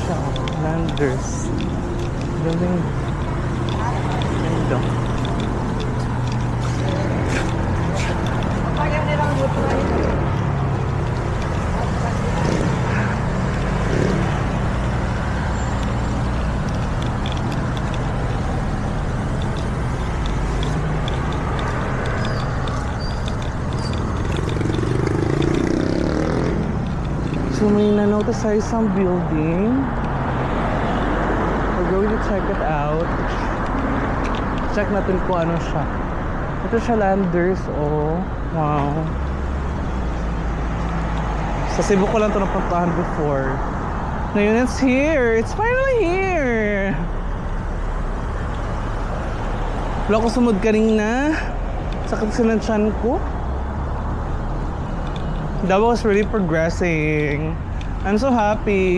siya. Landers. Galing. Ganda. So may na-notice sa isang building. We're going to check it out. Check natin kung ano siya. Ito siya, Landers. Oh, wow. Sa Cebu ko lang ito napuntahan before. Ngayon it's here. It's finally here. Wala ko sumod kanina. Sakit siya ng tiyan ko. That was really progressing. I'm so happy.